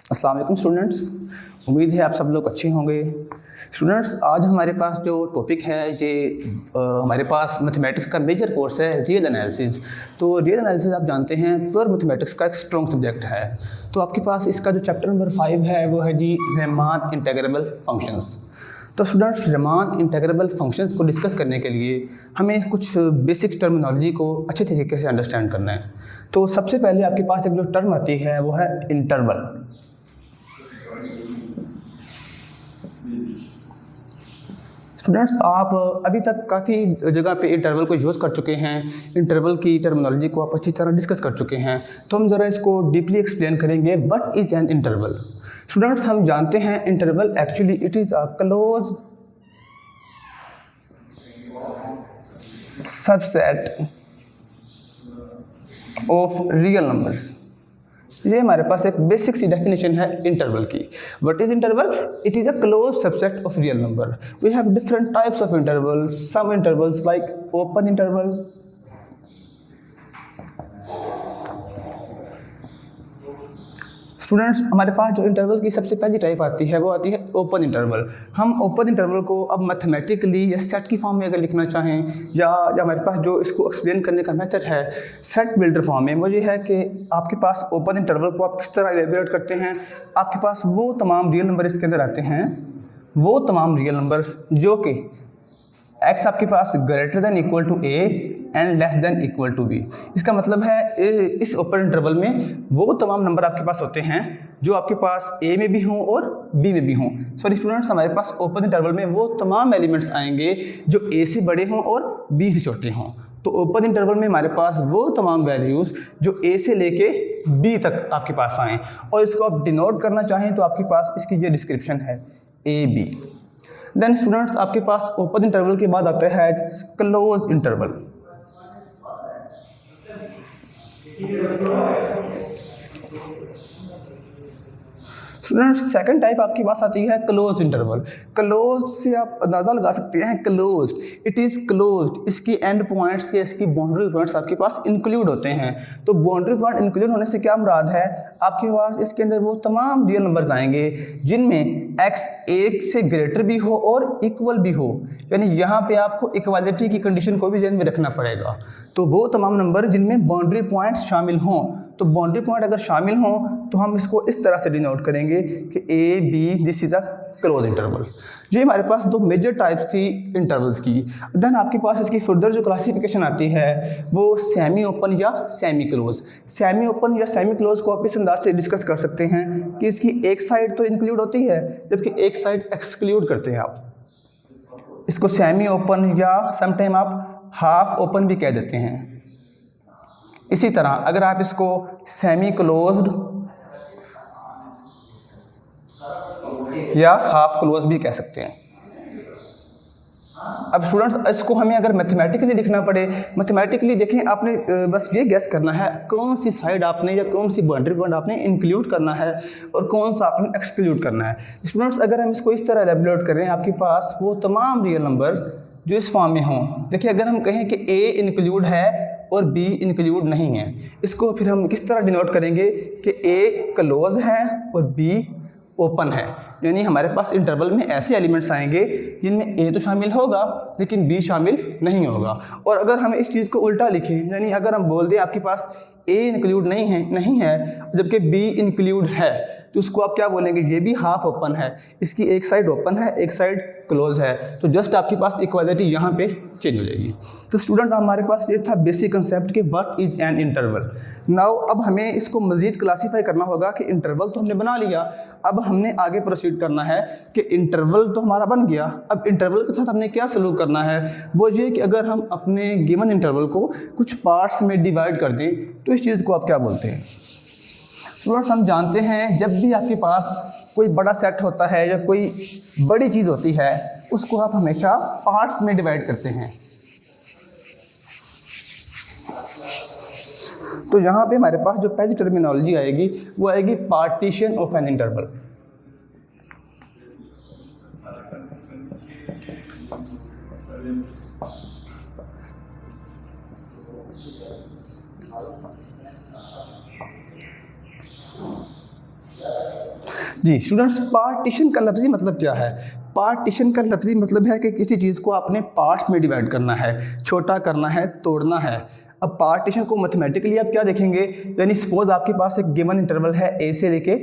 अस्सलाम वालेकुम स्टूडेंट्स, उम्मीद है आप सब लोग अच्छे होंगे। स्टूडेंट्स, आज हमारे पास जो टॉपिक है ये हमारे पास मैथमेटिक्स का मेजर कोर्स है रियल एनालिसिस। तो रियल एनालिसिस आप जानते हैं प्योर मैथमेटिक्स का एक स्ट्रॉन्ग सब्जेक्ट है। तो आपके पास इसका जो चैप्टर नंबर 5 है वो है जी रीमान इंटीग्रेबल फंक्शंस। तो स्टूडेंट्स, रीमान इंटीग्रेबल फंक्शंस को डिस्कस करने के लिए हमें कुछ बेसिक टर्मिनोलॉजी को अच्छे तरीके से अंडरस्टैंड करना है। तो सबसे पहले आपके पास एक जो टर्म आती है वो है इंटरवल। स्टूडेंट्स, आप अभी तक काफ़ी जगह पे इंटरवल को यूज़ कर चुके हैं, इंटरवल की टर्मिनोलॉजी को आप अच्छी तरह डिस्कस कर चुके हैं। तो हम ज़रा इसको डीपली एक्सप्लेन करेंगे। What is an interval? Students, हम जानते हैं interval actually it is a close subset of real numbers. ये हमारे पास एक बेसिक सी डेफिनेशन है इंटरवल की। What is interval? It is a close subset of real number. We have different types of intervals. Some intervals like open interval, students, हमारे पास जो इंटरवल की सबसे पहली टाइप आती है वो आती है ओपन इंटरवल। हम ओपन इंटरवल को अब मैथमेटिकली या सेट की फॉर्म में अगर लिखना चाहें या हमारे पास जो इसको एक्सप्लेन करने का मेथड है सेट बिल्डर फॉर्म में, वो ये है कि आपके पास ओपन इंटरवल को आप किस तरह इलेबोरेट करते हैं। आपके पास वो तमाम रियल नंबर इसके अंदर आते हैं, वो तमाम रियल नंबर्स जो कि x आपके पास greater than equal to a and less than equal to b। इसका मतलब है इस ओपन इंटरवल में वो तमाम नंबर आपके पास होते हैं जो आपके पास a में भी हों और b में भी हों। सॉरी स्टूडेंट्स, हमारे पास ओपन इंटरवल में वो तमाम एलिमेंट्स आएंगे जो a से बड़े हों और b से छोटे हों। तो ओपन इंटरवल में हमारे पास वो तमाम वैल्यूज़ जो a से लेके b तक आपके पास आएँ, और इसको आप डिनोट करना चाहें तो आपके पास इसकी ये डिस्क्रिप्शन है AB। देन स्टूडेंट्स, आपके पास ओपन इंटरवल के बाद आता है close interval. Students, second type आपके पास आती है क्लोज इंटरवल। क्लोज से आप अंदाज़ा लगा सकते हैं, क्लोज इट इज़ क्लोज्ड। इसकी एंड पॉइंट्स या इसकी बाउंड्री पॉइंट्स आपके पास इंक्लूड होते हैं। तो बाउंड्री पॉइंट इंक्लूड होने से क्या मुराद है? आपके पास इसके अंदर वो तमाम रियल नंबर्स आएंगे जिनमें x एक से ग्रेटर भी हो और इक्वल भी हो, यानी यहाँ पे आपको इक्वालिटी की कंडीशन को भी ध्यान में रखना पड़ेगा। तो वो तमाम नंबर जिनमें बाउंड्री पॉइंट्स शामिल हों, तो बाउंड्री पॉइंट अगर शामिल हों तो हम इसको इस तरह से डिनोट करेंगे कि A B this is a close interval. ये हमारे पास दो मेजर टाइप्स थी इंटरवल्स की। देन आपके पास इसकी फर्दर जो क्लासिफिकेशन आती है वो सेमी ओपन या सेमी क्लोज। सेमी ओपन या सेमी क्लोज को आप इस अंदाज से डिस्कस कर सकते हैं कि इसकी एक साइड तो इंक्लूड होती है जबकि एक साइड एक्सक्लूड करते हैं आप। इसको सेमी ओपन या समटाइम आप हाफ ओपन भी कह देते हैं। इसी तरह अगर आप इसको सेमी क्लोज्ड या हाफ क्लोज भी कह सकते हैं। अब स्टूडेंट्स, इसको हमें अगर मैथमेटिकली लिखना पड़े, मैथमेटिकली देखें, आपने बस ये गैस करना है कौन सी साइड आपने या कौन सी बाउंड्री पॉइंट आपने इंक्लूड करना है और कौन सा आपने एक्सक्लूड करना है। स्टूडेंट्स, अगर हम इसको इस तरह एलेबोरेट करें, आपके पास वो तमाम रियल नंबर्स जो इस फॉर्म में हों। देखिए, अगर हम कहें कि a इंक्लूड है और b इंक्लूड नहीं है, इसको फिर हम किस तरह डिनोट करेंगे कि a क्लोज है और b ओपन है। यानी हमारे पास इंटरवल में ऐसे एलिमेंट्स आएंगे जिनमें a तो शामिल होगा लेकिन b शामिल नहीं होगा। और अगर हम इस चीज़ को उल्टा लिखें, यानी अगर हम बोल दें आपके पास a इंक्लूड नहीं है जबकि b इंक्लूड है, तो उसको आप क्या बोलेंगे? ये भी हाफ ओपन है, इसकी एक साइड ओपन है एक साइड क्लोज है। तो जस्ट आपके पास इक्वालिटी यहाँ पे चेंज हो जाएगी। तो स्टूडेंट, हमारे पास ये था बेसिक कंसेप्ट कि what is an interval. Now अब हमें इसको मज़ीद क्लासीफाई करना होगा कि इंटरवल तो हमने बना लिया, अब हमने आगे प्रोसीड करना है कि इंटरवल तो हमारा बन गया, अब इंटरवल के साथ हमने क्या सलूक करना है। वो ये कि अगर हम अपने गिवन इंटरवल को कुछ पार्ट्स में डिवाइड कर दें तो इस चीज़ को आप क्या बोलते हैं? स्टूडेंट्स, हम जानते हैं जब भी आपके पास कोई बड़ा सेट होता है या कोई बड़ी चीज़ होती है उसको आप हमेशा पार्ट्स में डिवाइड करते हैं। तो यहाँ पे हमारे पास जो पहली टर्मिनोलॉजी आएगी वो आएगी पार्टीशन ऑफ एन इंटरवल। जी स्टूडेंट्स, पार्टीशन का लफ्ज़ी मतलब क्या है? पार्टीशन का लफ्ज़ी मतलब है कि किसी चीज़ को आपने पार्ट्स में डिवाइड करना है, छोटा करना है, तोड़ना है। अब पार्टीशन को मैथमेटिकली आप क्या देखेंगे, यानी सपोज आपके पास एक गिवन इंटरवल है ए से लेके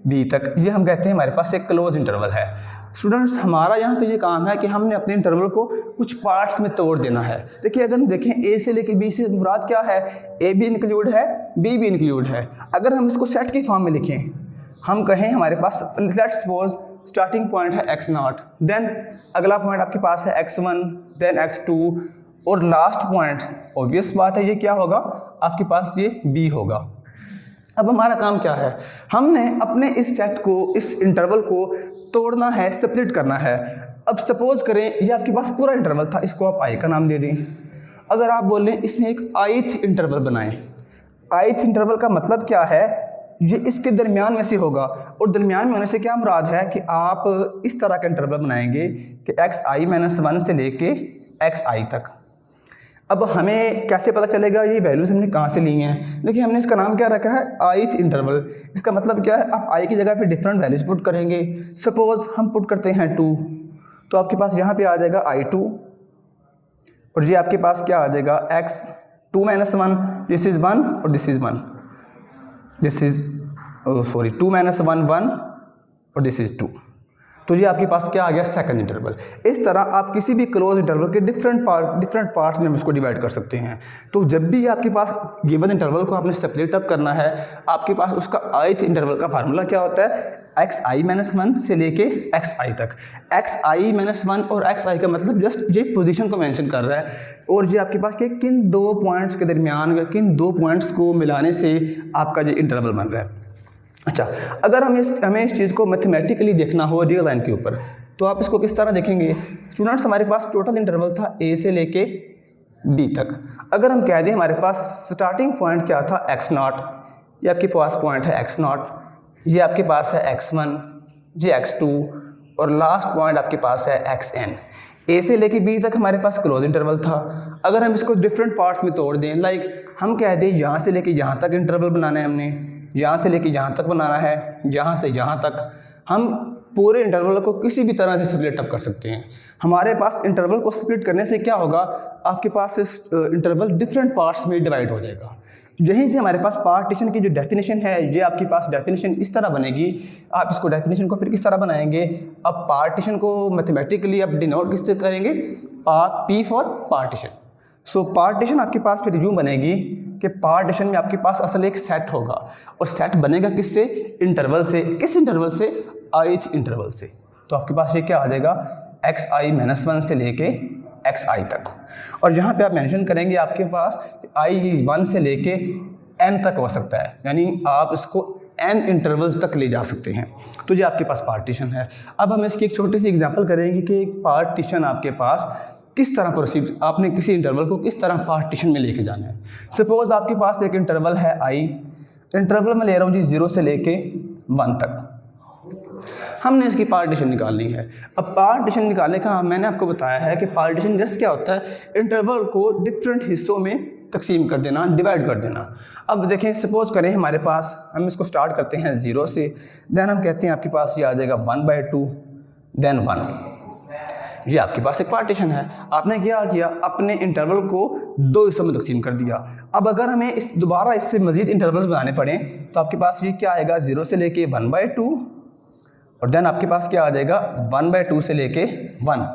बी तक, ये हम कहते हैं हमारे पास एक क्लोज इंटरवल है। स्टूडेंट्स, हमारा यहाँ पे ये काम है कि हमने अपने इंटरवल को कुछ पार्ट्स में तोड़ देना है। देखिए, अगर हम देखें ए से लेके बी से मुराद क्या है, ए भी इंक्लूड है, बी भी इंक्लूड है। अगर हम इसको सेट की फॉर्म में लिखें, हम कहें हमारे पास लेट्स सपोज स्टार्टिंग पॉइंट है x0, देन अगला पॉइंट आपके पास है x1, देन x2 और लास्ट पॉइंट, ऑब्वियस बात है ये क्या होगा, आपके पास ये b होगा। अब हमारा काम क्या है, हमने अपने इस सेट को, इस इंटरवल को तोड़ना है, स्प्लिट करना है। अब सपोज करें ये आपके पास पूरा इंटरवल था, इसको आप i का नाम दे दें। अगर आप बोलें इसमें एक ith इंटरवल बनाएं, ith इंटरवल का मतलब क्या है, ये इसके दरमियान में से होगा। और दरमियान में होने से क्या मुराद है कि आप इस तरह का इंटरवल बनाएंगे कि xi-1 से लेके xi तक। अब हमें कैसे पता चलेगा ये वैल्यूज़ हमने कहाँ से ली हैं? देखिए, हमने इसका नाम क्या रखा है, ith इंटरवल। इसका मतलब क्या है, आप i की जगह पे डिफरेंट वैल्यूज पुट करेंगे। सपोज हम पुट करते हैं 2, तो आपके पास यहाँ पे आ जाएगा i2 और ये आपके पास क्या आ जाएगा x2-1, दिस इज़ 1 और दिस इज़ 1, दिस इज 2-1 1 और दिस इज 2। तो ये आपके पास क्या आ गया, सेकंड इंटरवल। इस तरह आप किसी भी क्लोज इंटरवल के डिफरेंट पार्ट्स में हम इसको डिवाइड कर सकते हैं। तो जब भी आपके पास गिवन इंटरवल को आपने सेपरेट अप करना है, आपके पास उसका ith इंटरवल का फार्मूला क्या होता है, xi-1 से लेके xi तक। xi-1 और xi का मतलब जस्ट ये पोजीशन को मेंशन कर रहा है, और ये आपके पास के किन दो पॉइंट्स के दरमियान, किन दो पॉइंट्स को मिलाने से आपका ये इंटरवल बन रहा है। अच्छा, अगर हमें इस चीज़ को मैथमेटिकली देखना हो रियल लाइन के ऊपर, तो आप इसको किस तरह देखेंगे? स्टूडेंट्स, हमारे पास टोटल इंटरवल था ए से लेके बी तक। अगर हम कह दें हमारे पास स्टार्टिंग पॉइंट क्या था, x0, ये आपके पास पॉइंट है x0, ये आपके पास है x1, ये x2 और लास्ट पॉइंट आपके पास है xn। ए से लेके बी तक हमारे पास क्लोज इंटरवल था। अगर हम इसको डिफरेंट पार्ट्स में तोड़ दें, लाइक हम कह दें यहाँ से लेके यहाँ तक इंटरवल बनाना है हमने, यहाँ से लेके यहाँ तक बनाना है, यहाँ से यहाँ तक, हम पूरे इंटरवल को किसी भी तरह से स्प्लिट अप कर सकते हैं। हमारे पास इंटरवल को स्प्लिट करने से क्या होगा, आपके पास इस इंटरवल डिफरेंट पार्ट्स में डिवाइड हो जाएगा। यहीं से हमारे पास पार्टीशन की जो डेफिनेशन है, ये आपके पास डेफिनेशन इस तरह बनेगी। आप इसको डेफिनेशन को फिर किस तरह बनाएंगे, अब पार्टीशन को मैथमेटिकली आप डिनोट किस तरह करेंगे, P for partition. So partition आपके पास फिर यूँ बनेगी कि पार्टीशन में आपके पास असल एक सेट होगा, और सेट बनेगा किससे, इंटरवल से। किस इंटरवल से, ith इंटरवल से। तो आपके पास ये क्या आ जाएगा, xi-1 से लेके xi तक। और यहाँ पे आप मेंशन करेंगे आपके पास i1 से लेके n तक हो सकता है, यानी आप इसको n इंटरवल्स तक ले जा सकते हैं। तो ये आपके पास पार्टीशन है। अब हम इसकी एक छोटी सी एग्जांपल करेंगे कि एक पार्टीशन आपके पास किस तरह प्रोसीड, आपने किसी इंटरवल को किस तरह पार्टीशन में लेके जाना है। सपोज आपके पास एक इंटरवल है i, इंटरवल में ले रहा हूँ जी 0 से लेके 1 तक। हमने इसकी पार्टीशन निकालनी है। अब पार्टीशन निकालने का मैंने आपको बताया है कि पार्टीशन जस्ट क्या होता है, इंटरवल को डिफरेंट हिस्सों में तकसीम कर देना, डिवाइड कर देना। अब देखें, सपोज करें हमारे पास, हम इसको स्टार्ट करते हैं 0 से, देन हम कहते हैं आपके पास ये आ जाएगा 1/2, देन 1। ये आपके पास एक पार्टीशन है। आपने क्या किया, अपने इंटरवल को दो हिस्सों में तकसीम कर दिया। अब अगर हमें दोबारा इससे मज़ीद इंटरवल्स बनाने पड़े, तो आपके पास ये क्या आएगा, 0 से लेके 1/2 और देन आपके पास क्या आ जाएगा 1/2 से लेके 1।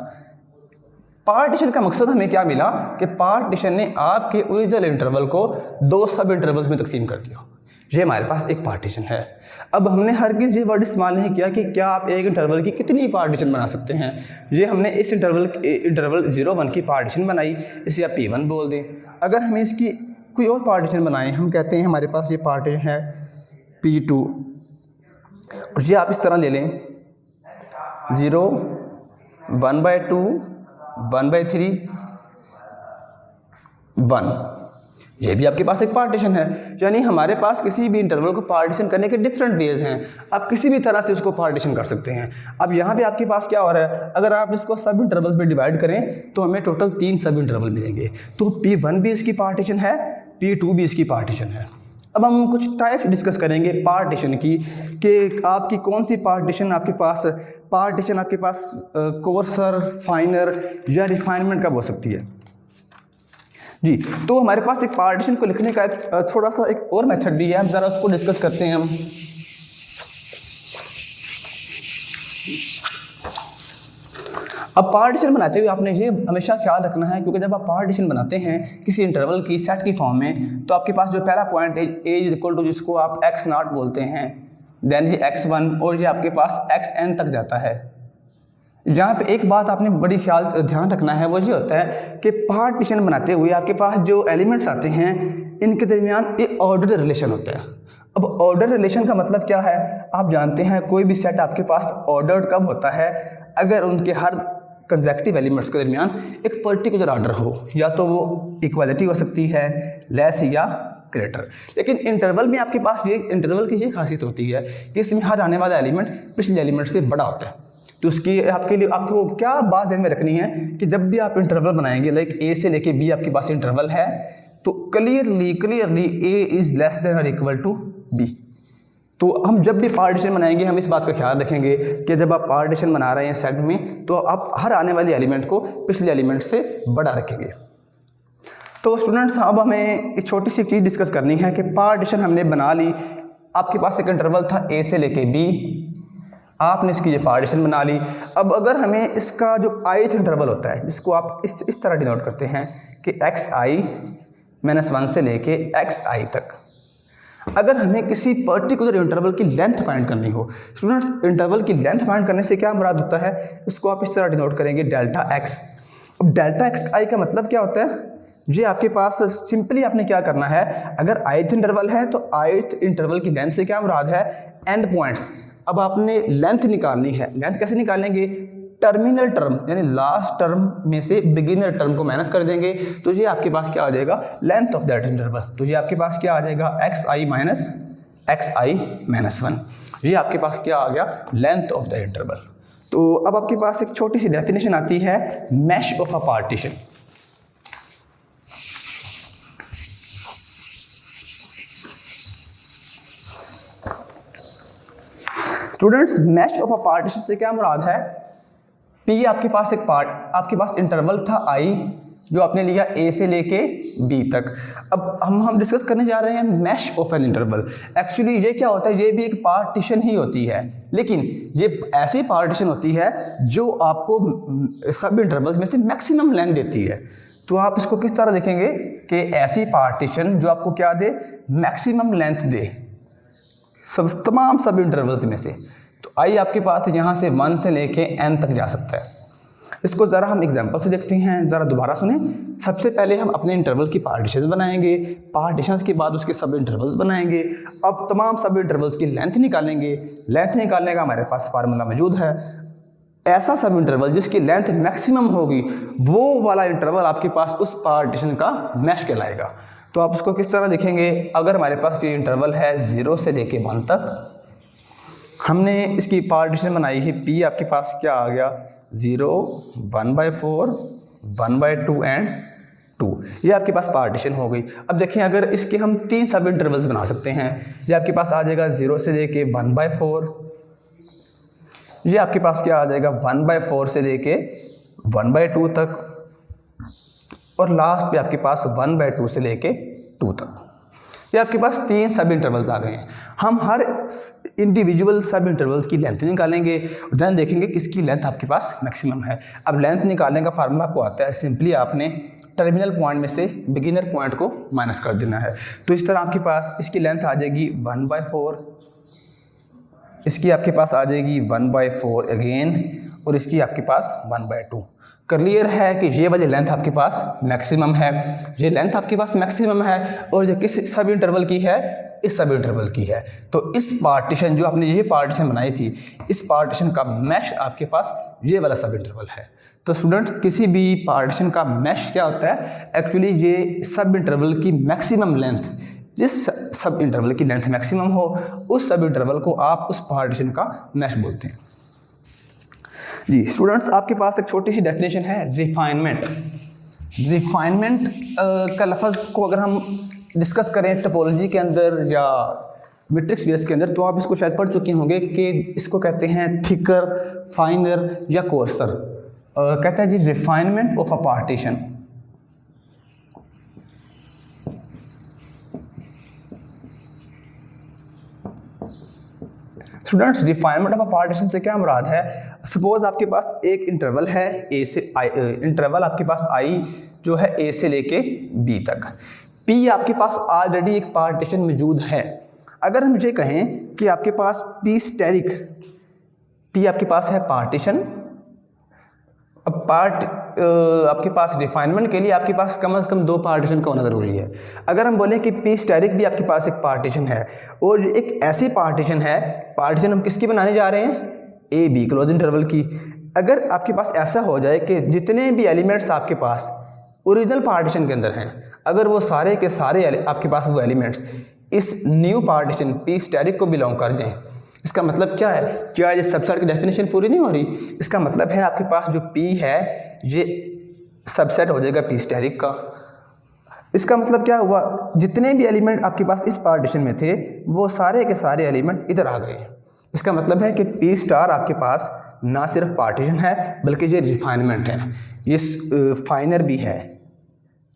पार्टीशन का मकसद हमें क्या मिला कि पार्टीशन ने आपके ओरिजिनल इंटरवल को दो सब इंटरवल्स में तकसीम कर दिया। ये हमारे पास एक पार्टीशन है। अब हमने हरगिज़ ये वर्ड इस्तेमाल नहीं किया कि क्या आप एक इंटरवल की कितनी पार्टीशन बना सकते हैं। ये हमने इस इंटरवल 0-1 की पार्टीशन बनाई, इसे आप P1 बोल दें। अगर हमें इसकी कोई और पार्टीशन बनाएं, हम कहते हैं हमारे पास ये पार्टीशन है P2, और ये आप इस तरह ले लें 0, 1/2, 1/3, 1। ये भी आपके पास एक पार्टीशन है। यानी हमारे पास किसी भी इंटरवल को पार्टीशन करने के डिफरेंट वेज हैं। आप किसी भी तरह से उसको पार्टीशन कर सकते हैं। अब यहाँ पे आपके पास क्या हो रहा है, अगर आप इसको सब इंटरवल्स में डिवाइड करें तो हमें टोटल 3 सब इंटरवल मिलेंगे। तो P1 भी इसकी पार्टीशन है, P2 भी इसकी पार्टीशन है। अब हम कुछ टाइप्स डिस्कस करेंगे पार्टीशन की, कि आपकी कौन सी पार्टीशन आपके पास कोर्सर, फाइनर या रिफाइनमेंट कब हो सकती है। जी, तो हमारे पास एक पार्टीशन को लिखने का एक थोड़ा सा एक और मेथड भी है, हम ज़रा उसको डिस्कस करते हैं हम। अब पार्टीशन बनाते हुए आपने ये हमेशा ख्याल रखना है, क्योंकि जब आप पार्टीशन बनाते हैं किसी इंटरवल की सेट की फॉर्म में, तो आपके पास जो पहला पॉइंट है ए इज इक्वल टू, जिसको आप x0 बोलते हैं, देन ये x1 और ये आपके पास xn तक जाता है। जहाँ पे एक बात आपने बड़ी ध्यान रखना है वो ये होता है कि पार्टीशन बनाते हुए आपके पास जो एलिमेंट्स आते हैं इनके दरमियान एक ऑर्डर रिलेशन होता है। अब ऑर्डर रिलेशन का मतलब क्या है, आप जानते हैं कोई भी सेट आपके पास ऑर्डर्ड कब होता है, अगर उनके हर कंसेक्टिव एलिमेंट्स के दरमियान एक पर्टिकुलर ऑर्डर हो, या तो वो इक्वालिटी हो सकती है, लेस या ग्रेटर। लेकिन इंटरवल में आपके पास इंटरवल की ये खासियत होती है कि इसमें हर आने वाला एलिमेंट पिछले एलिमेंट से बड़ा होता है। तो उसकी आपके लिए आपको क्या बात ध्यान में रखनी है कि जब भी आप इंटरवल बनाएंगे, लाइक ए से लेके बी आपके पास इंटरवल है, तो clearly A is less than और इक्वल टू बी। तो हम जब भी पार्टीशन बनाएंगे हम इस बात का ख्याल रखेंगे कि जब आप पार्टीशन बना रहे हैं सेट में, तो आप हर आने वाले एलिमेंट को पिछले एलिमेंट से बड़ा रखेंगे। तो स्टूडेंट्स, अब हमें एक छोटी सी चीज़ डिस्कस करनी है कि पार्टीशन हमने बना ली, आपके पास एक इंटरवल था ए से लेके बी, आपने इसकी ये पार्टीशन बना ली। अब अगर हमें इसका जो ith इंटरवल होता है, जिसको आप इस तरह डिनोट करते हैं कि xi-1 से लेके xi तक, अगर हमें किसी पर्टिकुलर इंटरवल की लेंथ फाइंड करनी हो, स्टूडेंट्स इंटरवल की लेंथ फाइंड करने से क्या मुराद होता है, इसको आप इस तरह डिनोट करेंगे डेल्टा x। अब डेल्टा xi का मतलब क्या होता है, ये आपके पास सिंपली आपने क्या करना है, अगर ith इंटरवल है तो ith इंटरवल की लेंथ से क्या मुराद है, एंड पॉइंट्स। अब आपने लेंथ निकालनी है, लेंथ कैसे निकालेंगे, टर्मिनल टर्म यानी लास्ट टर्म में से बिगिनर टर्म को माइनस कर देंगे, तो ये आपके पास क्या आ जाएगा, लेंथ ऑफ दैट इंटरवल। तो ये आपके पास क्या आ जाएगा, xi-1, ये आपके पास क्या आ गया, लेंथ ऑफ द इंटरवल। तो अब आपके पास एक छोटी सी डेफिनेशन आती है mesh of a partition. Students, mesh of a partition से क्या मुराद है, P आपके पास इंटरवल था I, जो आपने लिया A से लेके B तक। अब हम डिस्कस करने जा रहे हैं mesh of an interval. Actually ये क्या होता है, ये भी एक पार्टीशन ही होती है, लेकिन ये ऐसी पार्टीशन होती है जो आपको सब इंटरवल्स में से मैक्सिमम लेंथ देती है। तो आप इसको किस तरह देखेंगे कि ऐसी पार्टीशन जो आपको क्या दे, मैक्सिमम लेंथ दे तमाम सब इंटरवल्स में से। तो आई आपके पास यहाँ से 1 से लेके n तक जा सकता है। इसको ज़रा हम एग्जांपल से देखते हैं, ज़रा दोबारा सुने। सबसे पहले हम अपने इंटरवल की पार्टीशन बनाएंगे, पार्टीशंस के बाद उसके सब इंटरवल्स बनाएंगे। अब तमाम सब इंटरवल्स की लेंथ निकालेंगे। लेंथ निकालने का हमारे पास फार्मूला मौजूद है। ऐसा सब इंटरवल जिसकी लेंथ मैक्सिमम होगी, वो वाला इंटरवल आपके पास उस पार्टीशन का मैश कहलाएगा। तो आप उसको किस तरह देखेंगे, अगर हमारे पास ये इंटरवल है 0 से लेके 1 तक, हमने इसकी पार्टीशन बनाई है, P आपके पास क्या आ गया, 0, 1/4, 1/2 एंड 2, ये आपके पास पार्टीशन हो गई। अब देखें, अगर इसके हम 3 सब इंटरवल्स बना सकते हैं, ये आपके पास आ जाएगा 0 से लेके 1/4, ये आपके पास क्या आ जाएगा 1/4 से लेके 1/2 तक, और लास्ट पे आपके पास 1/2 से लेके 2 तक। ये आपके पास 3 सब इंटरवल्स आ गए हैं। हम हर इंडिविजुअल सब इंटरवल्स की लेंथ निकालेंगे, देन देखेंगे किसकी लेंथ आपके पास मैक्सिमम है। अब लेंथ निकालने का फार्मूला आपको आता है, सिंपली आपने टर्मिनल पॉइंट में से बिगिनर पॉइंट को माइनस कर देना है। तो इस तरह आपके पास इसकी लेंथ आ जाएगी 1/4, इसकी आपके पास आ जाएगी 1/4 अगेन, और इसकी आपके पास 1/2। क्लियर है कि ये वाली लेंथ आपके पास मैक्सिमम है, ये लेंथ आपके पास मैक्सिमम है, और ये किस सब इंटरवल की है, इस सब इंटरवल की है। तो इस पार्टीशन जो आपने ये पार्टीशन बनाई थी, इस पार्टीशन का मैश आपके पास ये वाला सब इंटरवल है। तो स्टूडेंट, किसी भी पार्टीशन का मैश क्या होता है, एक्चुअली ये सब इंटरवल की मैक्सिमम लेंथ, जिस सब इंटरवल की लेंथ मैक्सिमम हो, उस सब इंटरवल को आप उस पार्टीशन का मैश बोलते हैं। जी स्टूडेंट्स, आपके पास एक छोटी सी डेफिनेशन है रिफाइनमेंट। रिफाइनमेंट का लफ्ज़ को अगर हम डिस्कस करें टोपोलॉजी के अंदर या मैट्रिक्स बेस के अंदर, तो आप इसको शायद पढ़ चुके होंगे कि इसको कहते हैं थिकर, फाइनर या कोर्सर। कहता है जी refinement of a partition. Students, refinement of a partition से क्या मुराद है? सपोज आपके पास एक इंटरवल है ए से आई, इंटरवल आपके पास आई जो है ए से लेके बी तक। पी आपके पास ऑलरेडी एक पार्टीशन मौजूद है। अगर हम ये कहें कि आपके पास पी स्टेरिक, पी आपके पास है पार्टीशन, अब आपके पास रिफाइनमेंट के लिए आपके पास कम से कम 2 पार्टीशन का होना ज़रूरी है। अगर हम बोलें कि पी स्टेरिक भी आपके पास एक पार्टीशन है और एक ऐसी पार्टीशन है, पार्टीशन हम किसकी बनाने जा रहे हैं? ए बी क्लोज इंटरवल की। अगर आपके पास ऐसा हो जाए कि जितने भी एलिमेंट्स आपके पास ओरिजिनल पार्टीशन के अंदर हैं, अगर वो सारे के सारे आपके पास वो एलिमेंट्स इस न्यू पार्टीशन पी स्टेरिक को बिलोंग कर जाएं, इसका मतलब क्या है? क्या ये सबसेट की डेफिनेशन पूरी नहीं हो रही? इसका मतलब है आपके पास जो P है ये सबसेट हो जाएगा P स्टेरिक का। इसका मतलब क्या हुआ? जितने भी एलिमेंट आपके पास इस पार्टीशन में थे वो सारे के सारे एलिमेंट इधर आ गए। इसका मतलब है कि P स्टार आपके पास ना सिर्फ पार्टीशन है बल्कि ये रिफाइनमेंट है, ये फाइनर भी है,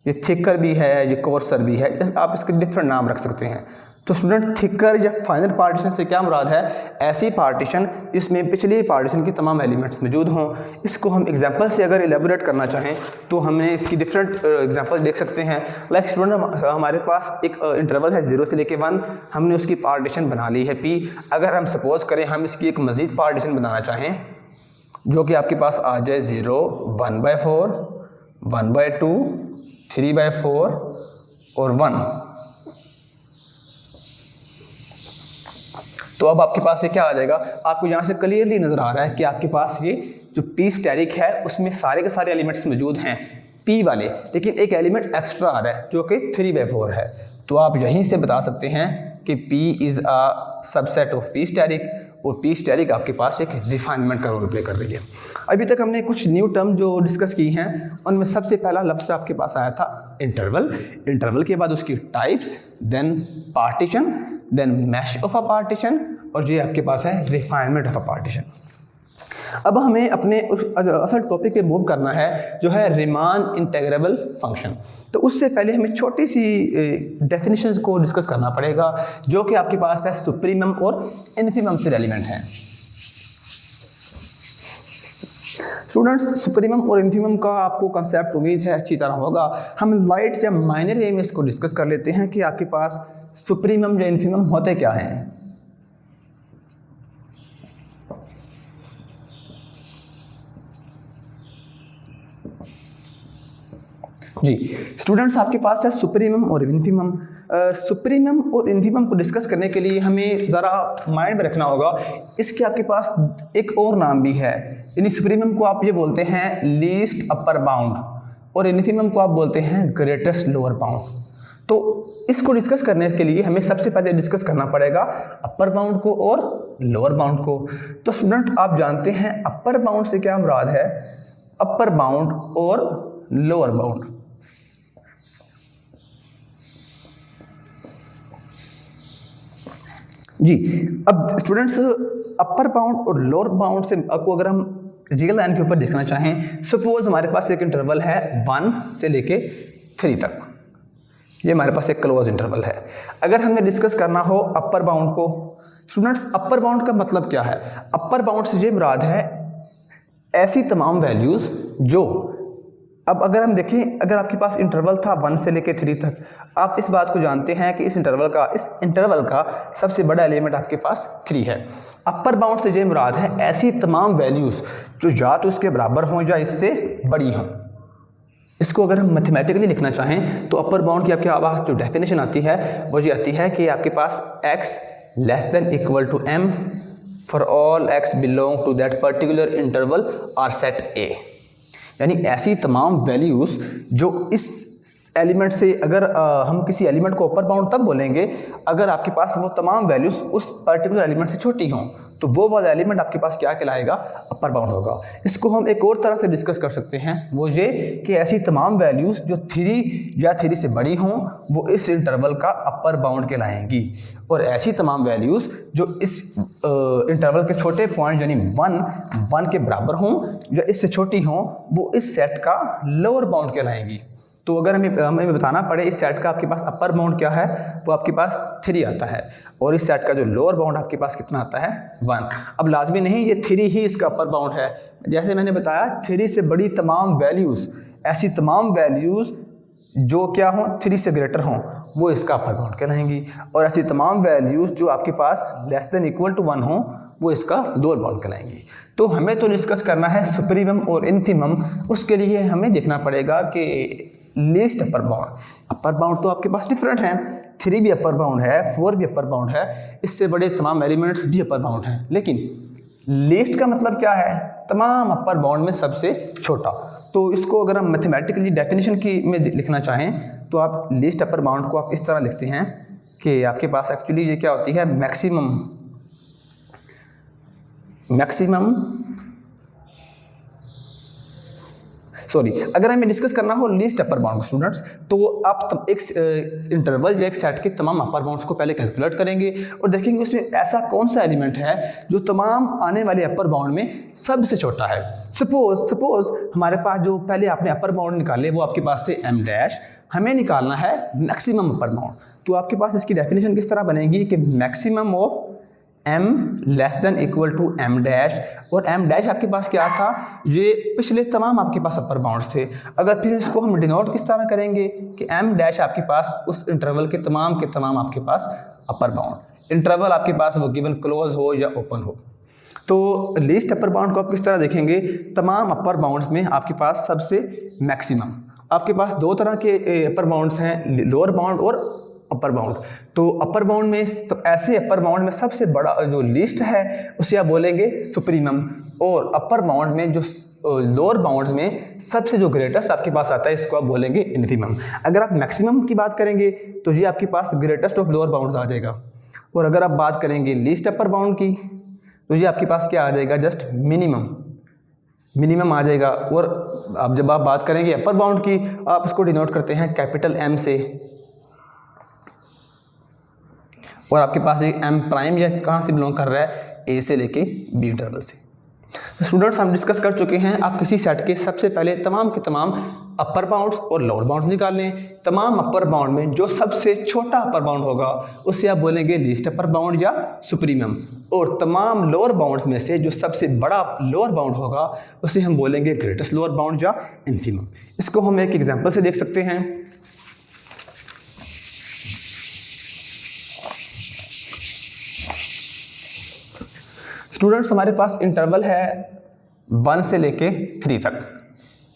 ये थिकर भी है, ये कोर्सर भी है। आप इसके डिफरेंट नाम रख सकते हैं। तो स्टूडेंट, थिकर या फाइनल पार्टीशन से क्या मुराद है? ऐसी पार्टीशन जिसमें पिछली पार्टीशन के तमाम एलिमेंट्स मौजूद हों। इसको हम एग्जांपल से अगर एलेबोरेट करना चाहें तो हमने इसकी डिफरेंट एग्जांपल देख सकते हैं। लाइक स्टूडेंट, हमारे पास एक इंटरवल है 0 से लेके 1, हमने उसकी पार्टीशन बना ली है P। अगर हम सपोज करें हम इसकी एक मज़ीद पार्टीशन बनाना चाहें जो कि आपके पास आ जाए 0, 1/4, 1/2, 3/4 और 1, तो अब आपके पास ये क्या आ जाएगा? आपको यहाँ से क्लियरली नज़र आ रहा है कि आपके पास ये जो P स्टेरिक है उसमें सारे के सारे एलिमेंट्स मौजूद हैं P वाले, लेकिन एक एलिमेंट एक्स्ट्रा आ रहा है जो कि 3/4 है। तो आप यहीं से बता सकते हैं कि P is a subset of P asterisk और P स्टेरिक आपके पास एक रिफाइनमेंट का रोल प्ले कर रही है। अभी तक हमने कुछ न्यू टर्म जो डिस्कस की हैं उनमें सबसे पहला लफ्ज़ आपके पास आया था इंटरवल। इंटरवल के बाद उसकी types, then partition, then mesh of a partition और ये आपके पास है रिफाइनमेंट ऑफ अ पार्टीशन। अब हमें अपने उस असल टॉपिक पे मूव करना है जो है रीमान इंटीग्रेबल फंक्शन। तो उससे पहले हमें छोटी सी डेफिनेशंस को डिस्कस करना पड़ेगा जो कि आपके पास है सुप्रीमम और इन्फीमम से एलिमेंट हैं। स्टूडेंट्स, सुप्रीमम और इन्फीमम का आपको कंसेप्ट उम्मीद है अच्छी तरह होगा। हम लाइट या माइनर वे में इसको डिस्कस कर लेते हैं कि आपके पास सुप्रीमम या इन्फीमम होते क्या हैं। जी स्टूडेंट्स, आपके पास है सुप्रीमम और इन्फीमम। सुप्रीमम और इन्फीमम को डिस्कस करने के लिए हमें ज़रा माइंड में रखना होगा इसके आपके पास एक और नाम भी है। यानी सुप्रीमम को आप ये बोलते हैं लीस्ट अपर बाउंड और इन्फीमम को आप बोलते हैं ग्रेटेस्ट लोअर बाउंड। तो इसको डिस्कस करने के लिए हमें सबसे पहले डिस्कस करना पड़ेगा अपर बाउंड को और लोअर बाउंड को। तो स्टूडेंट, आप जानते हैं अपर बाउंड से क्या मुराद है? अपर बाउंड और लोअर बाउंड। जी, अब स्टूडेंट्स, अपर बाउंड और लोअर बाउंड से आपको अगर हम रियल लाइन के ऊपर देखना चाहें, सपोज हमारे पास एक इंटरवल है 1 से लेके 3 तक, ये हमारे पास एक क्लोज इंटरवल है। अगर हमें डिस्कस करना हो अपर बाउंड को, स्टूडेंट्स अपर बाउंड का मतलब क्या है? अपर बाउंड से ये मुराद है ऐसी तमाम वैल्यूज़ जो, अब अगर हम देखें, अगर आपके पास इंटरवल था 1 से लेके 3 तक, आप इस बात को जानते हैं कि इस इंटरवल का सबसे बड़ा एलिमेंट आपके पास 3 है। अपर बाउंड से ये मुराद है ऐसी तमाम वैल्यूज़ जो या तो इसके बराबर हों या इससे बड़ी हों। इसको अगर हम मैथमेटिकली लिखना चाहें तो अपर बाउंड की आपके पास जो डेफिनेशन आती है वो ये आती है कि आपके पास x <= m for all x belong to that particular interval or set A। यानी ऐसी तमाम वैल्यूज़ जो इस एलिमेंट से अगर हम किसी एलिमेंट को अपर बाउंड तब बोलेंगे अगर आपके पास वो तमाम वैल्यूज़ उस पर्टिकुलर एलिमेंट से छोटी हों, तो वो वाला एलिमेंट आपके पास क्या कहलाएगा, अपर बाउंड होगा। इसको हम एक और तरह से डिस्कस कर सकते हैं, वो ये कि ऐसी तमाम वैल्यूज़ जो 3 या 3 से बड़ी हों वो इस इंटरवल का अपर बाउंड कहलाएंगी, और ऐसी तमाम वैल्यूज़ जो इस इंटरवल के छोटे पॉइंट यानी 1 के बराबर हों या इससे छोटी हों वो इस सेट का लोअर बाउंड कहलाएंगी। तो अगर हमें बताना पड़े इस सेट का आपके पास अपर बाउंड क्या है, तो आपके पास 3 आता है, और इस सेट का जो लोअर बाउंड आपके पास कितना आता है, 1। अब लाजमी नहीं ये 3 ही इसका अपर बाउंड है, जैसे मैंने बताया 3 से बड़ी तमाम वैल्यूज़, ऐसी तमाम वैल्यूज़ जो क्या हों 3 से ग्रेटर हों वो इसका अपर बाउंड कहलाएंगी, और ऐसी तमाम वैल्यूज़ जो आपके पास लेस देन इक्वल टू 1 हों वो इसका लोअर बाउंड कहलाएंगी। तो हमें तो डिस्कस करना है सुप्रीमम और इन्फीमम, उसके लिए हमें देखना पड़ेगा कि लीस्ट अपर बाउंड तो आपके पास डिफरेंट हैं, 3 भी अपर बाउंड है, 4 भी अपर बाउंड है, इससे बड़े तमाम एलिमेंट्स भी अपर बाउंड हैं, लेकिन लीस्ट का मतलब क्या है, तमाम अपर बाउंड में सबसे छोटा। तो इसको अगर हम मैथमेटिकली डेफिनेशन की में लिखना चाहें तो आप लीस्ट अपर बाउंड को आप इस तरह लिखते हैं कि आपके पास एक्चुअली ये क्या होती है, अगर हमें डिस्कस करना हो लीस्ट अपर बाउंड स्टूडेंट्स, तो आप एक इंटरवल या एक सेट के तमाम अपर बाउंड्स को पहले कैलकुलेट करेंगे और देखेंगे उसमें ऐसा कौन सा एलिमेंट है जो तमाम आने वाले अपर बाउंड में सबसे छोटा है। सपोज हमारे पास जो पहले आपने अपर बाउंड निकाले वो आपके पास थे m डैश, हमें निकालना है मैक्सिमम अपर बाउंड। तो आपके पास इसकी डेफिनेशन किस तरह बनेगी कि maximum of m less than equal to m dash, और m डैश आपके पास क्या था, ये पिछले तमाम आपके पास अपर बाउंड्स थे। अगर फिर इसको हम डिनोट किस तरह करेंगे कि m डैश आपके पास उस इंटरवल के तमाम आपके पास अपर बाउंड, इंटरवल आपके पास वो गिवन क्लोज हो या ओपन हो। तो लीस्ट अपर बाउंड को आप किस तरह देखेंगे, तमाम अपर बाउंड्स में आपके पास सबसे मैक्सिमम, आपके पास 2 तरह के अपर बाउंड्स हैं, लोअर बाउंड और अपर बाउंड। तो अपर बाउंड में ऐसे अपर बाउंड में सबसे बड़ा जो लिस्ट है उसे आप बोलेंगे सुप्रीमम, और अपर बाउंड में जो लोअर बाउंड्स में सबसे जो ग्रेटेस्ट आपके पास आता है इसको आप बोलेंगे इन्फीमम। अगर आप मैक्सिमम की बात करेंगे तो ये आपके पास ग्रेटेस्ट ऑफ लोअर बाउंड्स आ जाएगा, और अगर आप बात करेंगे लीस्ट अपर बाउंड की तो ये आपके पास क्या आ जाएगा, जस्ट मिनिमम आ जाएगा। और अब जब आप बात करेंगे अपर बाउंड की, आप इसको डिनोट करते हैं कैपिटल M से, और आपके पास एक m प्राइम या कहाँ से बिलोंग कर रहा है, A से लेके B इंटरवल से। तो स्टूडेंट्स हम डिस्कस कर चुके हैं, आप किसी सेट के सबसे पहले तमाम के तमाम अपर बाउंड्स और लोअर बाउंड्स निकाल लें। तमाम अपर बाउंड में जो सबसे छोटा अपर बाउंड होगा उसे आप बोलेंगे लीस्ट अपर बाउंड या सुप्रीमम, और तमाम लोअर बाउंड्स में से जो सबसे बड़ा लोअर बाउंड होगा उसे हम बोलेंगे ग्रेटेस्ट लोअर बाउंड या इन्फीमम। इसको हम एक एग्जाम्पल से देख सकते हैं। स्टूडेंट्स हमारे पास इंटरवल है 1 से लेके 3 तक,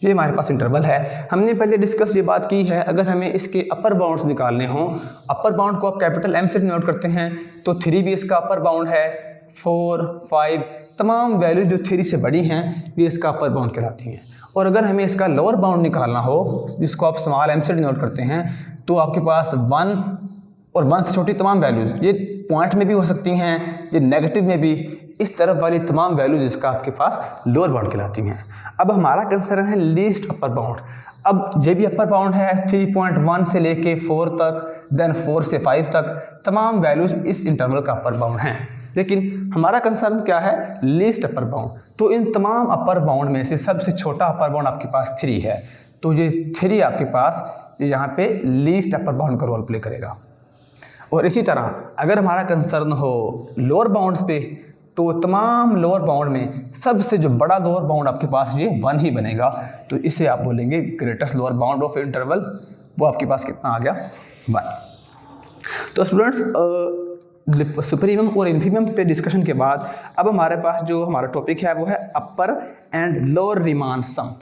ये हमारे पास इंटरवल है। हमने पहले डिस्कस ये बात की है, अगर हमें इसके अपर बाउंड्स निकालने हों, अपर बाउंड को आप कैपिटल M से डिनोट करते हैं, तो 3 भी इसका अपर बाउंड है, 4, 5 तमाम वैल्यू जो 3 से बड़ी हैं ये इसका अपर बाउंड कहलाती हैं। और अगर हमें इसका लोअर बाउंड निकालना हो जिसको आप स्मॉल m से डिनोट करते हैं, तो आपके पास 1 और 1 से छोटी तमाम वैल्यूज़, ये पॉइंट में भी हो सकती हैं, ये नेगेटिव में भी, इस तरफ वाली तमाम वैल्यूज इसका आपके पास लोअर बाउंड कहलाती हैं। अब हमारा कंसर्न है लीस्ट अपर बाउंड। अब ये भी अपर बाउंड है 3.1 से लेके 4 तक, देन 4 से 5 तक तमाम वैल्यूज इस इंटरवल का अपर बाउंड हैं, लेकिन हमारा कंसर्न क्या है, लीस्ट अपर बाउंड। तो इन तमाम अपर बाउंड में से सबसे छोटा अपर बाउंड आपके पास 3 है, तो ये 3 आपके पास यहाँ पे लीस्ट अपर बाउंड का रोल प्ले करेगा। और इसी तरह अगर हमारा कंसर्न हो लोअर बाउंड्स पे, तो तमाम लोअर बाउंड में सबसे जो बड़ा लोअर बाउंड आपके पास ये 1 ही बनेगा, तो इसे आप बोलेंगे greatest lower bound of interval. वो आपके पास कितना आ गया, 1। तो स्टूडेंट्स सुप्रीमम और इन्फीमम पे डिस्कशन के बाद अब हमारे पास जो हमारा टॉपिक है वो है अपर एंड लोअर रीमान सम।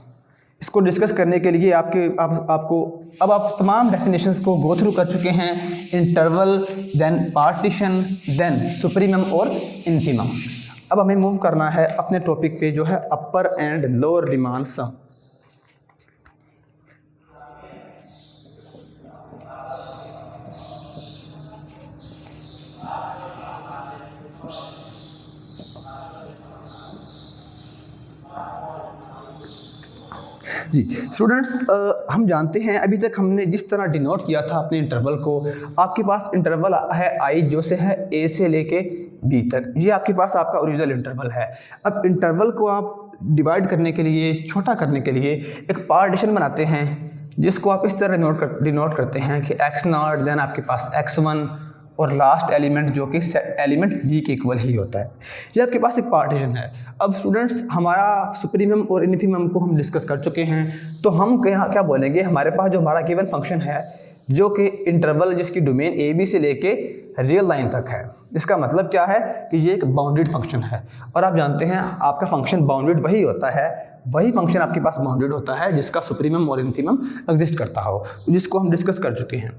इसको डिस्कस करने के लिए आपको अब आप तमाम डेफिनेशंस को गो थ्रू कर चुके हैं, interval, then partition, then supremum और इन्फीमम। अब हमें मूव करना है अपने टॉपिक पे जो है upper and lower Riemann sum. जी स्टूडेंट्स, हम जानते हैं अभी तक हमने जिस तरह डिनोट किया था अपने इंटरवल को, आपके पास इंटरवल है आई जो से है ए से लेके बी तक, ये आपके पास आपका ओरिजिनल इंटरवल है। अब इंटरवल को आप डिवाइड करने के लिए, छोटा करने के लिए एक पार्टीशन बनाते हैं जिसको आप इस तरह डिनोट करते हैं कि x0, देन आपके पास x1 और लास्ट एलिमेंट जो कि एलिमेंट बी के इक्वल ही होता है। ये आपके पास एक पार्टीशन है। अब स्टूडेंट्स, हमारा सुप्रीमम और इन्फीमम को हम डिस्कस कर चुके हैं, तो हम क्या बोलेंगे, हमारे पास जो हमारा गिवन फंक्शन है जो कि इंटरवल जिसकी डोमेन ए बी से लेके रियल लाइन तक है, इसका मतलब क्या है कि ये एक बाउंडेड फंक्शन है। और आप जानते हैं आपका फंक्शन बाउंडेड वही होता है, वही फंक्शन आपके पास बाउंडेड होता है जिसका सुप्रीमम और इन्फीमम एग्जिस्ट करता हो, जिसको हम डिस्कस कर चुके हैं।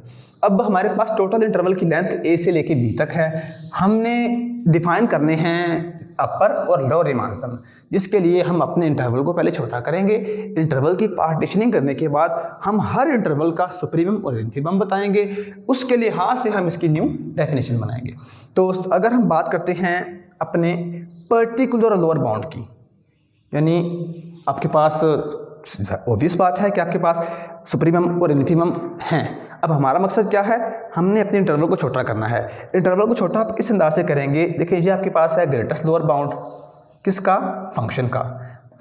अब हमारे पास टोटल इंटरवल की लेंथ ए से लेके बी तक है। हमने डिफाइन करने हैं अपर और लोअर रीमान सम, जिसके लिए हम अपने इंटरवल को पहले छोटा करेंगे। इंटरवल की पार्टीशनिंग करने के बाद हम हर इंटरवल का सुप्रीमम और इन्फीमम बताएंगे, उसके लिए हाथ से हम इसकी न्यू डेफिनेशन बनाएंगे। तो अगर हम बात करते हैं अपने पर्टिकुलर लोअर बाउंड की, यानी आपके पास ऑब्वियस बात है कि आपके पास सुप्रीमम और इन्फीमम हैं। अब हमारा मकसद क्या है, हमने अपने इंटरवल को छोटा करना है। इंटरवल को छोटा आप किस अंदाज से करेंगे, देखिए ये आपके पास है ग्रेटेस्ट लोअर बाउंड किसका, फंक्शन का।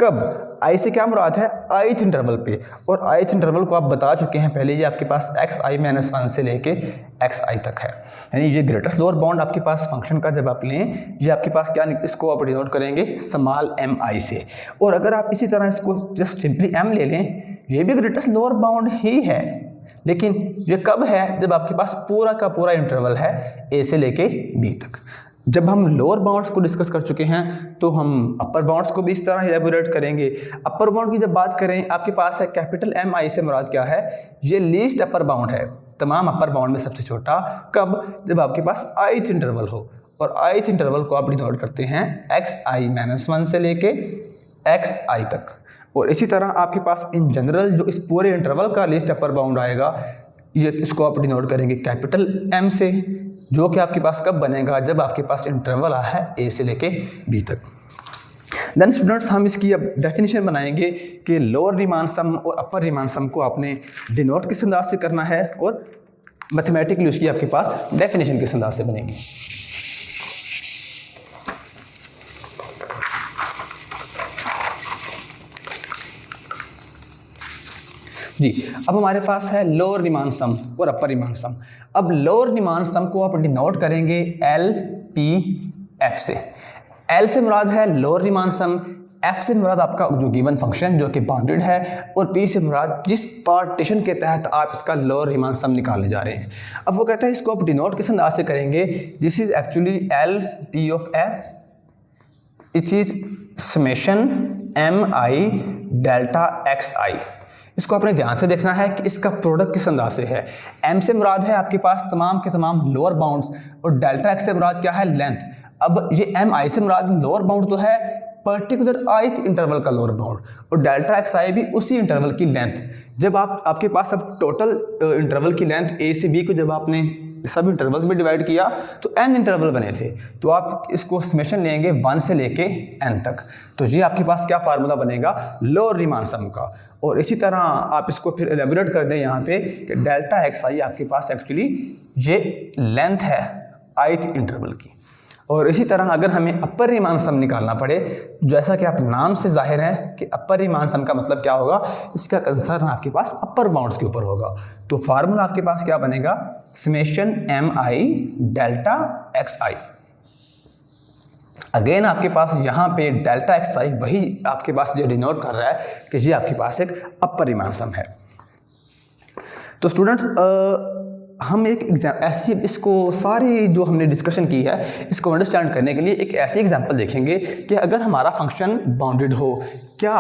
कब, आई से क्या मुराद है, ith इंटरवल पे, और ith इंटरवल को आप बता चुके हैं पहले, ये आपके पास xi-1 से लेके xi तक है। यानी ये ग्रेटेस्ट लोअर बाउंड आपके पास फंक्शन का जब आप लें, ये आपके पास क्या, इसको आप डिनोट करेंगे स्मॉल mi से। और अगर आप इसी तरह इसको जस्ट सिंपली m ले लें, ये भी ग्रेटेस्ट लोअर बाउंड ही है, लेकिन ये कब है, जब आपके पास पूरा का पूरा इंटरवल है a से लेके b तक। जब हम लोअर बाउंड्स को डिस्कस कर चुके हैं तो हम अपर बाउंड्स को भी इस तरह इलैबोरेट करेंगे। अपर बाउंड की जब बात करें, आपके पास है कैपिटल MI से मुराद क्या है, ये लीस्ट अपर बाउंड है, तमाम अपर बाउंड में सबसे छोटा। कब, जब आपके पास ith इंटरवल हो, और ith इंटरवल को आप डिनोट करते हैं xi-1 से लेके xi तक। और इसी तरह आपके पास इन जनरल जो इस पूरे इंटरवल का लीस्ट अपर बाउंड आएगा, ये इसको आप डिनोट करेंगे कैपिटल M से, जो कि आपके पास कब बनेगा, जब आपके पास इंटरवल आ है A से लेके B तक। देन स्टूडेंट्स, हम इसकी अब डेफिनेशन बनाएंगे कि लोअर रीमान सम और अपर रीमान सम को आपने डिनोट किस अंदाज से करना है, और मैथमेटिकली उसकी आपके पास डेफिनेशन किस अंदाज से बनेगी। जी, अब हमारे पास है लोअर रीमान सम और अपर रीमान सम। अब लोअर रीमान सम को आप डिनोट करेंगे LPF से। L से मुराद है लोअर रीमान सम, F से मुराद आपका जो गिवन फंक्शन जो कि बाउंडेड है, और P से मुराद जिस पार्टीशन के तहत आप इसका लोअर रीमान सम निकालने जा रहे हैं। अब वो कहता है इसको आप डिनोट किस अंदाज से करेंगे, this is actually LP of F, it is summation MI delta XI। इसको आपने ध्यान से देखना है कि इसका प्रोडक्ट किस अंदाज से है। M से मुराद है आपके पास तमाम के तमाम लोअर बाउंड्स, और डेल्टा X से मुराद क्या है, लेंथ। अब ये MI से मुराद लोअर बाउंड तो है, पर्टिकुलर ith इंटरवल का लोअर बाउंड, और डेल्टा XI भी उसी इंटरवल की लेंथ। जब आपके पास अब टोटल इंटरवल की लेंथ A से B को जब आपने सब इंटरवल्स में डिवाइड किया तो n इंटरवल बने थे, तो आप इसको समेशन लेंगे 1 से लेके n तक। तो ये आपके पास क्या फार्मूला बनेगा, लोअर रीमान सम का। और इसी तरह आप इसको फिर एलेबोरेट कर दें यहाँ पे कि डेल्टा XI आपके पास एक्चुअली ये लेंथ है ith इंटरवल की। और इसी तरह अगर हमें अपर रीमान सम निकालना पड़े, जैसा कि आप नाम से जाहिर है कि अपर रीमान सम का मतलब क्या होगा, इसका कंसर्न आपके पास अपर बाउंड्स के ऊपर होगा। तो फार्मूला आपके पास क्या बनेगा, summation MI delta XI। Again आपके पास यहाँ पे डेल्टा XI वही आपके पास जो डिनोट कर रहा है कि ये आपके पास एक अपर रीमान सम है। तो स्टूडेंट्स, हम एक ऐसी इसको सारी जो हमने डिस्कशन की है इसको अंडरस्टैंड करने के लिए एक ऐसी एग्जांपल देखेंगे कि अगर हमारा फंक्शन बाउंडेड हो, क्या,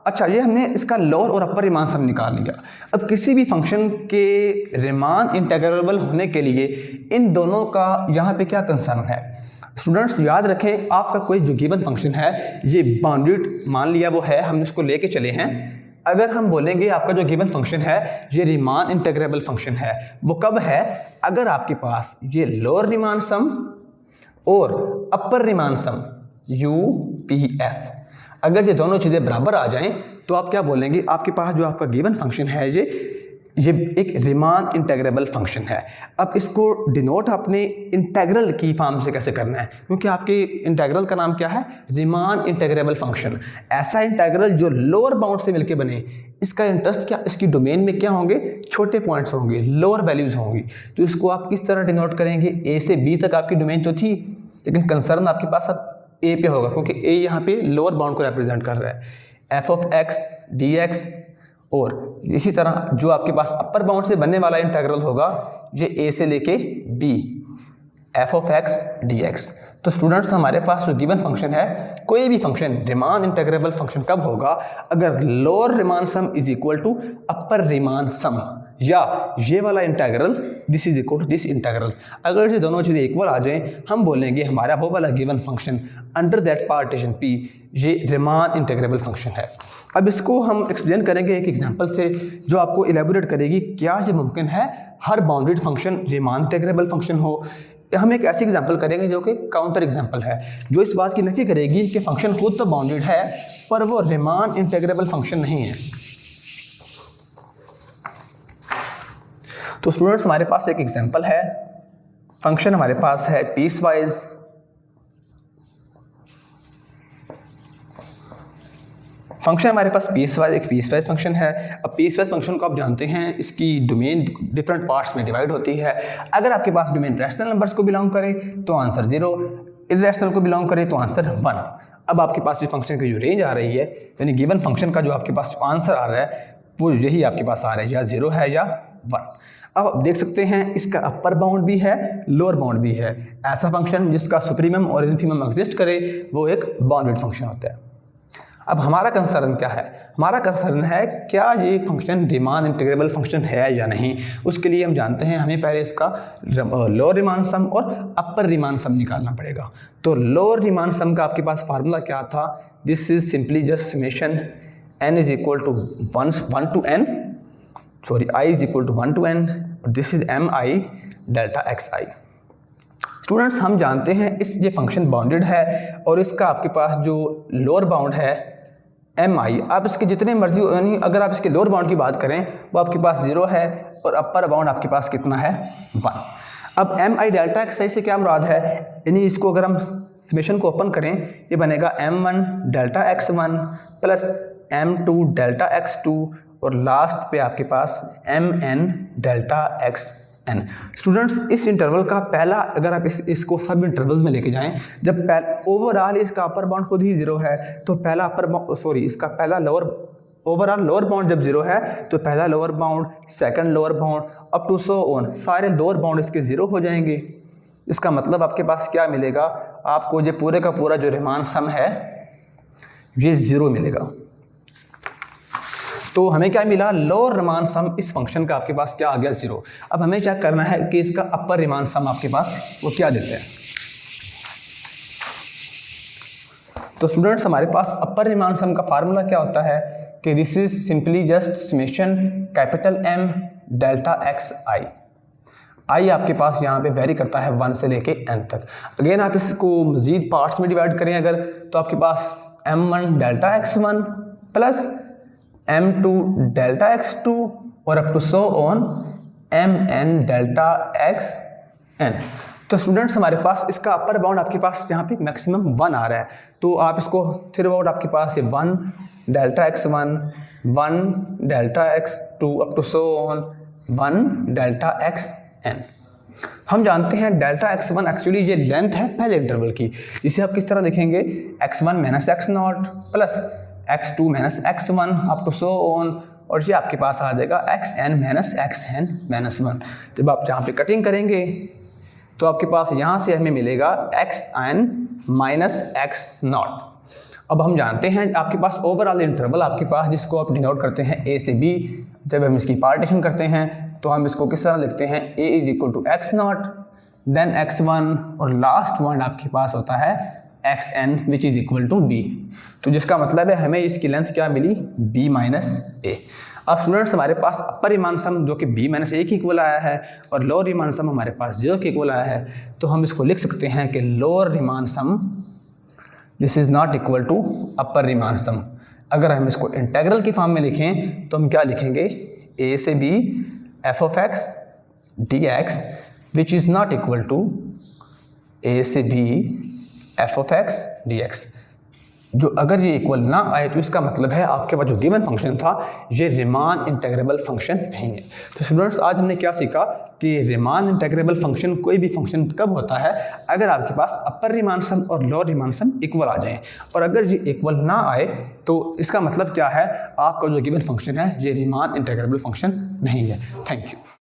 अच्छा ये हमने इसका लोअर और अपर रीमान सम निकाल लिया। अब किसी भी फंक्शन के रीमान इंटीग्रेबल होने के लिए इन दोनों का यहाँ पे क्या कंसर्न है। स्टूडेंट्स याद रखें, आपका कोई जो गिवन फंक्शन है ये बाउंडेड मान लिया वो है, हम इसको लेके चले हैं। अगर हम बोलेंगे आपका जो गिवन फंक्शन है ये रीमान इंटीग्रेबल फंक्शन है, वो कब है, अगर आपके पास ये लोअर रीमान सम और अपर रीमान सम UPF अगर ये दोनों चीज़ें बराबर आ जाएं तो आप क्या बोलेंगे, आपके पास जो आपका गिवन फंक्शन है ये एक रीमान इंटेग्रेबल फंक्शन है। अब इसको डिनोट आपने इंटेग्रल की फॉर्म से कैसे करना है, क्योंकि आपके इंटेग्रल का नाम क्या है, रीमान इंटेग्रेबल फंक्शन। ऐसा इंटेग्रल जो लोअर बाउंड से मिलके बने, इसका इंटरेस्ट क्या, इसकी डोमेन में क्या होंगे, छोटे पॉइंट्स होंगे, लोअर वैल्यूज होंगी। तो इसको आप किस तरह डिनोट करेंगे, ए से बी तक आपकी डोमेन तो थी, लेकिन कंसर्न आपके पास अब ए पे होगा, क्योंकि ए यहाँ पे लोअर बाउंड को रिप्रेजेंट कर रहा है। F of X D x, और इसी तरह जो आपके पास अपर बाउंड से बनने वाला इंटेग्रल होगा ये ए से लेके B, F of X D X. तो स्टूडेंट्स हमारे पास जो गिवन फंक्शन है, कोई भी फंक्शन रीमान इंटेग्रेबल फंक्शन कब होगा, अगर lower Riemann sum is equal to upper Riemann sum, या ये वाला integral this is equal to this integral. अगर ये दोनों चीज़ें इक्वल आ जाएं, हम बोलेंगे हमारा वो वाला given function under that partition P ये रीमान इंटेग्रेबल फंक्शन है। अब इसको हम एक्सप्लेन करेंगे एक एग्जांपल से, जो आपको इलेबोरेट करेगी क्या ये मुमकिन है हर bounded function Riemann integrable function हो। हम एक ऐसी एग्जांपल करेंगे जो कि काउंटर एग्जांपल है, जो इस बात की नफी करेगी कि फंक्शन खुद तो बाउंडेड है पर वो रीमान इंटेग्रेबल फंक्शन नहीं है। तो स्टूडेंट्स हमारे पास एक एग्जांपल है, फंक्शन हमारे पास है पीस वाइज, फंक्शन हमारे पास पीस वाइज, एक पीस वाइज फंक्शन है। अब पीस वाइज फंक्शन को आप जानते हैं इसकी डोमेन डिफरेंट पार्ट्स में डिवाइड होती है। अगर आपके पास डोमेन रैशनल नंबर्स को बिलोंग करे तो आंसर 0, इरैशनल को बिलोंग करे तो आंसर 1। अब आपके पास जो फंक्शन की जो रेंज आ रही है, यानी गिवन फंक्शन का जो आपके पास आंसर आ रहा है वो यही आपके पास आ रहा है, या 0 है या 1। अब आप देख सकते हैं इसका अपर बाउंड भी है, लोअर बाउंड भी है। ऐसा फंक्शन जिसका सुप्रीमम और इन्फीमम एग्जिस्ट करे वो एक बाउंडेड फंक्शन होता है। अब हमारा कंसर्न क्या है, हमारा कंसर्न है क्या ये फंक्शन रीमान इंटीग्रेबल फंक्शन है या नहीं। उसके लिए हम जानते हैं हमें पहले इसका लोअर रीमान सम और अपर रीमान सम निकालना पड़ेगा। तो लोअर रीमान सम का आपके पास फार्मूला क्या था, this is simply just summation n is equal to 1 to n, sorry i is equal to 1 to n, this is mi delta xi। Students हम जानते हैं इस ये फंक्शन बाउंडेड है और इसका आपके पास जो लोअर बाउंड है mi, आप इसके जितने मर्जी, यानी अगर आप इसके लोअर बाउंड की बात करें वो आपके पास 0 है और अपर बाउंड आपके पास कितना है 1। अब mi डेल्टा xi से क्या मुराद है, यानी इसको अगर हम समेशन को ओपन करें ये बनेगा m1 delta x1 plus m2 delta x2 और लास्ट पे आपके पास mn डेल्टा xn। स्टूडेंट्स इस इंटरवल का पहला, अगर आप इसको सब इंटरवल्स में लेके जाएं, जब ओवरऑल इसका अपर बाउंड खुद ही 0 है तो पहला अपर बाउंड, सॉरी इसका पहला लोअर, ओवरऑल लोअर बाउंड जब 0 है तो पहला lower bound, second lower bound, up to so on, सारे लोअर बाउंड इसके 0 हो जाएंगे। इसका मतलब आपके पास क्या मिलेगा, आपको ये पूरे का पूरा जो रीमान सम है ये 0 मिलेगा। तो हमें क्या मिला, लोअर रीमान सम इस फंक्शन का आपके पास क्या आ गया 0। अब हमें चेक करना है कि इसका अपर रीमान सम आपके पास वो क्या देते हैं। तो स्टूडेंट्स हमारे पास अपर रीमान सम का फार्मूला क्या होता है कि this is simply just summation capital M delta xi। i आपके पास यहाँ पे वेरी करता है 1 से लेके n तक। अगेन आप इसको मजीद पार्ट्स में डिवाइड करें अगर, तो आपके पास m1 delta x1 plus m2 delta x2 और up to so on mn delta xn। तो स्टूडेंट्स हमारे पास इसका अपर बाउंड आपके पास यहाँ पे मैक्सिमम 1 आ रहा है, तो आप इसको थ्रू आउट आपके पास ये 1 delta x1 1 delta x2 up to so on 1 delta xn। हम जानते हैं डेल्टा x1 एक्चुअली ये लेंथ है पहले इंटरवल की, जिसे आप किस तरह देखेंगे x1 minus x0 plus x2 minus x1 up to so on, और ये आपके पास आ जाएगा xn माइनस xn माइनस 1। जब आप यहाँ पे कटिंग करेंगे तो आपके पास यहाँ से हमें मिलेगा xn माइनस x0। अब हम जानते हैं आपके पास ओवरऑल इंटरवल आपके पास जिसको आप डिनोट करते हैं a से b, जब हम इसकी पार्टीशन करते हैं तो हम इसको किस तरह लिखते हैं, a is equal to x0 then x1 और लास्ट वन आपके पास होता है xn which is equal to b। तो जिसका मतलब है हमें इसकी लेंथ क्या मिली, b माइनस a। अब स्टूडेंट्स हमारे पास अपर रीमान सम जो कि b माइनस a के इक्वल आया है और लोअर रीमान सम हमारे पास 0 के इक्वल आया है, तो हम इसको लिख सकते हैं कि lower Riemann sum this is not equal to upper Riemann sum. अगर हम इसको इंटेग्रल की फॉर्म में लिखें तो हम क्या लिखेंगे, ए से B F of X D X which is not equal to A से B F of X D X. जो अगर ये इक्वल ना आए तो इसका मतलब है आपके पास जो गिवन फंक्शन था ये रीमान इंटेग्रेबल फंक्शन नहीं है। तो स्टूडेंट्स आज हमने क्या सीखा कि रीमान इंटेग्रेबल फंक्शन कोई भी फंक्शन कब होता है, अगर आपके पास अपर रीमान सम और लोअर रीमान सम इक्वल आ जाएं, और अगर ये इक्वल ना आए तो इसका मतलब क्या है, आपका जो गिवन फंक्शन है ये रीमान इंटेग्रेबल फंक्शन नहीं है। Thank you.